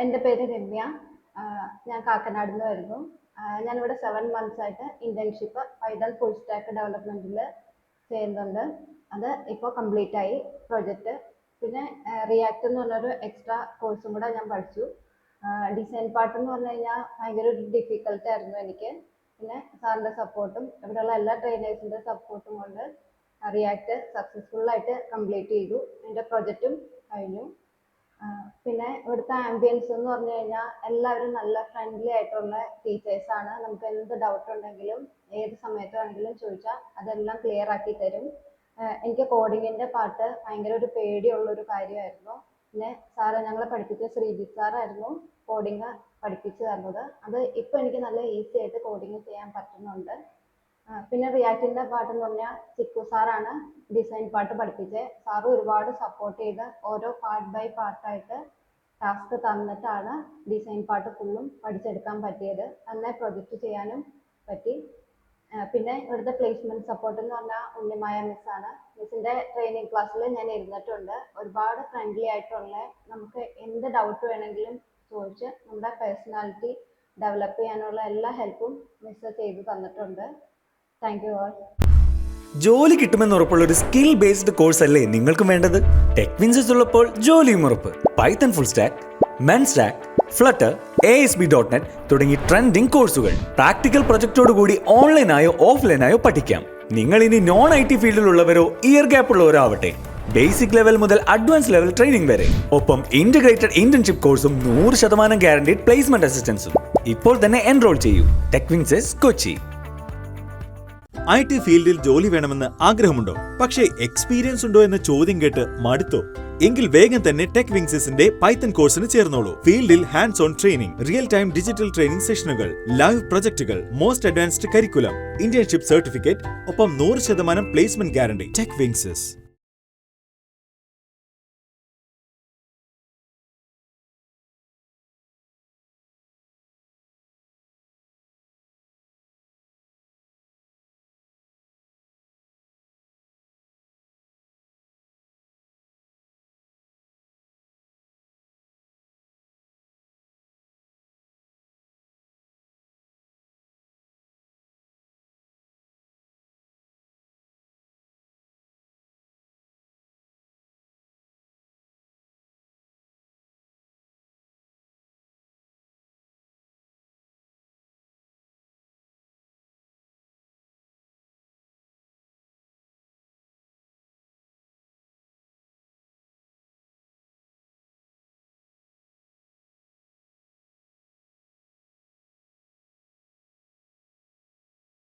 എൻ്റെ പേര് രമ്യ. ഞാൻ കാക്കനാട് നിന്ന് വരുന്നു. ഞാനിവിടെ 7 months ആയിട്ട് ഇന്റേൺഷിപ്പ് പൈതൽ ഫുൾ സ്റ്റാക്ക് ഡെവലപ്മെന്റിൽ ചെയ്യുന്നുണ്ട്. അത് ഇപ്പോൾ കംപ്ലീറ്റ് ആയി പ്രൊജക്റ്റ്. പിന്നെ റിയാക്ട് എന്ന് പറഞ്ഞൊരു എക്സ്ട്രാ കോഴ്സും കൂടെ ഞാൻ പഠിച്ചു. ഡിസൈൻ പാർട്ട് എന്ന് പറഞ്ഞു കഴിഞ്ഞാൽ ഭയങ്കര ഒരു ഡിഫിക്കൽട്ട് ആയിരുന്നു എനിക്ക്. പിന്നെ സാറിൻ്റെ സപ്പോർട്ടും ഇവിടെയുള്ള എല്ലാ ട്രെയിനേഴ്സിൻ്റെ സപ്പോർട്ടും കൊണ്ട് റിയാക്ട് സക്സസ്ഫുള്ളായിട്ട് കംപ്ലീറ്റ് ചെയ്തു. എൻ്റെ പ്രൊജക്റ്റും കഴിഞ്ഞു. പിന്നെ ഇവിടുത്തെ ആംബിയൻസ് എന്ന് പറഞ്ഞു കഴിഞ്ഞാൽ എല്ലാവരും നല്ല ഫ്രണ്ട്ലി ആയിട്ടുള്ള ടീച്ചേഴ്സാണ്. നമുക്ക് എന്ത് ഡൗട്ട് ഉണ്ടെങ്കിലും ഏത് സമയത്ത് വേണമെങ്കിലും ചോദിച്ചാൽ അതെല്ലാം ക്ലിയർ ആക്കി തരും. എനിക്ക് കോഡിങ്ങിൻ്റെ പാർട്ട് ഭയങ്കര ഒരു പേടിയുള്ളൊരു കാര്യമായിരുന്നു. പിന്നെ ഞങ്ങളെ പഠിപ്പിച്ച ശ്രീജിത്ത് സാറായിരുന്നു കോഡിങ് പഠിപ്പിച്ചു തന്നത്. അത് ഇപ്പോൾ എനിക്ക് നല്ല ഈസി ആയിട്ട് കോഡിങ് ചെയ്യാൻ പറ്റുന്നുണ്ട്. പിന്നെ റിയാക്ടിൻ്റെ പാർട്ട് എന്ന് പറഞ്ഞാൽ ചിക്കു സാറാണ് ഡിസൈൻ പാർട്ട് പഠിപ്പിച്ചത്. സാറ് ഒരുപാട് സപ്പോർട്ട് ചെയ്ത് ഓരോ പാർട്ട് ബൈ പാർട്ടായിട്ട് ടാസ്ക് തന്നിട്ടാണ് ഡിസൈൻ പാർട്ട് ഫുള്ളും പഠിച്ചെടുക്കാൻ പറ്റിയത്. നന്നായി പ്രൊജക്റ്റ് ചെയ്യാനും പറ്റി. പിന്നെ ഇവിടുത്തെ പ്ലേസ്മെന്റ് സപ്പോർട്ട് എന്ന് പറഞ്ഞാൽ ഉണ്ണിമായ മിസ്സാണ്. മിസ്സിൻ്റെ ട്രെയിനിങ് ക്ലാസ്സിൽ ഞാൻ ഇരുന്നിട്ടുണ്ട്. ഒരുപാട് ഫ്രണ്ട്ലി ആയിട്ടുള്ള, നമുക്ക് എന്ത് ഡൗട്ട് വേണമെങ്കിലും ചോദിച്ച് നമ്മുടെ പേഴ്സണാലിറ്റി ഡെവലപ്പ് ചെയ്യാനുള്ള എല്ലാ ഹെൽപ്പും മിസ്സ് ചെയ്തു തന്നിട്ടുണ്ട്. Thank you all. ജോലി കിട്ടുമെന്ന് ഉറപ്പുള്ള ഒരു സ്കിൽ ബേസ്ഡ് കോഴ്സ് അല്ലേ നിങ്ങൾക്കും വേണ്ടത്? ടെക്വിൻസസ് ഉള്ളപ്പോൾ ജോലിയും ഉറപ്പ്. Python full stack, men stack, flutter, ASP.NET തുടങ്ങി ട്രെൻഡിംഗ് കോഴ്സുകൾ പ്രാക്ടിക്കൽ പ്രൊജക്ടോട് കൂടി ഓൺലൈനായോ ഓഫ്ലൈനായോ പഠിക്കാം. നിങ്ങൾ ഇനി നോൺ IT ഫീൽഡിലുള്ളവരോ ഇയർ ഗ്യാപ്പ് ഉള്ളവരോ ആവട്ടെ, ബേസിക് ലെവൽ മുതൽ അഡ്വാൻസ് ലെവൽ ട്രെയിനിങ് വരെ, ഒപ്പം ഇന്റഗ്രേറ്റഡ് ഇന്റേൺഷിപ്പ് കോഴ്സും 100% ഗ്യാരണ്ടീഡ് പ്ലേസ്മെന്റ് അസിസ്റ്റൻസും. ഇപ്പോൾ തന്നെ എൻറോൾ ചെയ്യൂ. ടെക്വിൻസസ് കൊച്ചി. IT ഫീൽഡിൽ ജോലി വേണമെന്ന് ആഗ്രഹമുണ്ടോ? പക്ഷേ എക്സ്പീരിയൻസ് ഉണ്ടോ എന്ന ചോദ്യം കേട്ട് മടുത്തോ? എങ്കിൽ വേഗം തന്നെ ടെക് വിങ്സിന്റെ പൈത്തൺ കോഴ്സിന് ചേർന്നോളൂ. ഫീൽഡിൽ hands on training, real time digital training സെഷനുകൾ, ലൈവ് പ്രൊജക്ടുകൾ, most advanced curriculum, internship certificate, ഒപ്പം 100% പ്ലേസ്മെന്റ് ഗ്യാരണ്ടി. ടെക് വിങ്സസ്.